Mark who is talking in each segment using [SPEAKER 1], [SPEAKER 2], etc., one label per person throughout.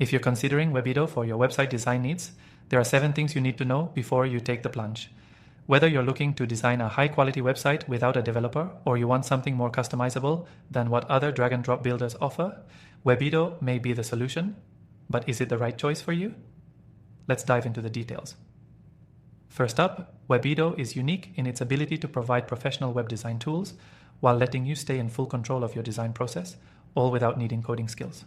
[SPEAKER 1] If you're considering Webydo for your website design needs, there are 7 things you need to know before you take the plunge. Whether you're looking to design a high-quality website without a developer, or you want something more customizable than what other drag-and-drop builders offer, Webydo may be the solution, but is it the right choice for you? Let's dive into the details. First up, Webydo is unique in its ability to provide professional web design tools while letting you stay in full control of your design process, all without needing coding skills.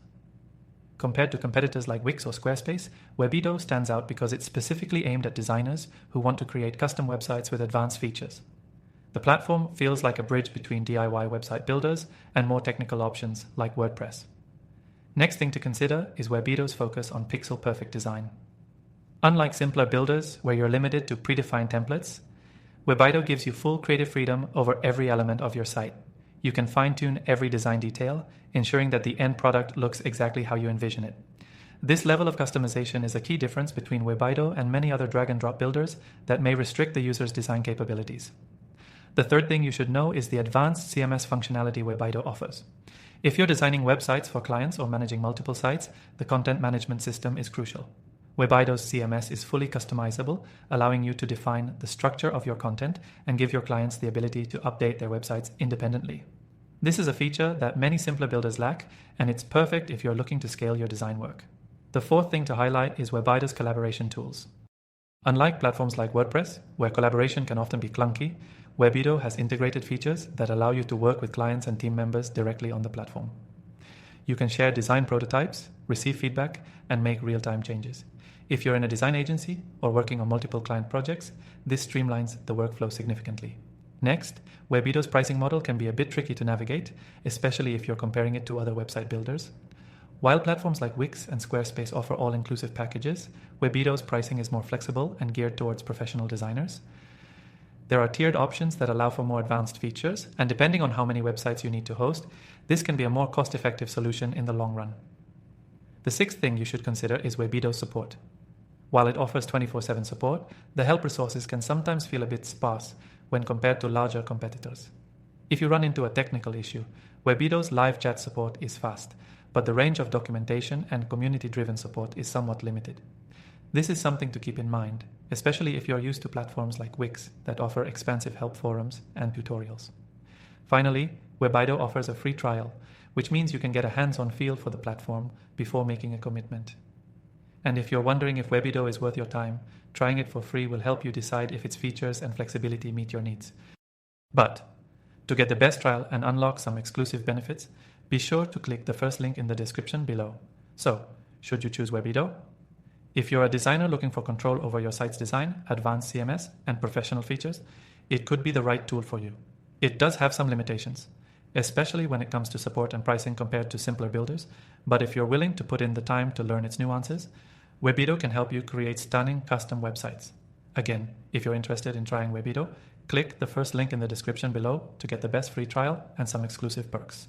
[SPEAKER 1] Compared to competitors like Wix or Squarespace, Webydo stands out because it's specifically aimed at designers who want to create custom websites with advanced features. The platform feels like a bridge between DIY website builders and more technical options like WordPress. Next thing to consider is Webydo's focus on pixel-perfect design. Unlike simpler builders where you're limited to predefined templates, Webydo gives you full creative freedom over every element of your site. You can fine-tune every design detail, ensuring that the end product looks exactly how you envision it. This level of customization is a key difference between Webydo and many other drag-and-drop builders that may restrict the user's design capabilities. The third thing you should know is the advanced CMS functionality Webydo offers. If you're designing websites for clients or managing multiple sites, the content management system is crucial. Webydo's CMS is fully customizable, allowing you to define the structure of your content and give your clients the ability to update their websites independently. This is a feature that many simpler builders lack, and it's perfect if you're looking to scale your design work. The fourth thing to highlight is Webydo's collaboration tools. Unlike platforms like WordPress, where collaboration can often be clunky, Webydo has integrated features that allow you to work with clients and team members directly on the platform. You can share design prototypes, receive feedback, and make real-time changes. If you're in a design agency or working on multiple client projects, this streamlines the workflow significantly. Next, Webydo's pricing model can be a bit tricky to navigate, especially if you're comparing it to other website builders. While platforms like Wix and Squarespace offer all-inclusive packages, Webydo's pricing is more flexible and geared towards professional designers. There are tiered options that allow for more advanced features, and depending on how many websites you need to host, this can be a more cost-effective solution in the long run. The sixth thing you should consider is Webydo's support. While it offers 24/7 support, the help resources can sometimes feel a bit sparse when compared to larger competitors. If you run into a technical issue, Webydo's live chat support is fast, but the range of documentation and community-driven support is somewhat limited. This is something to keep in mind, especially if you're used to platforms like Wix that offer expansive help forums and tutorials. Finally, Webydo offers a free trial, which means you can get a hands-on feel for the platform before making a commitment. And if you're wondering if Webydo is worth your time, trying it for free will help you decide if its features and flexibility meet your needs. But to get the best trial and unlock some exclusive benefits, be sure to click the first link in the description below. So, should you choose Webydo? If you're a designer looking for control over your site's design, advanced CMS, and professional features, it could be the right tool for you. It does have some limitations, especially when it comes to support and pricing compared to simpler builders, but if you're willing to put in the time to learn its nuances, Webydo can help you create stunning custom websites. Again, if you're interested in trying Webydo, click the first link in the description below to get the best free trial and some exclusive perks.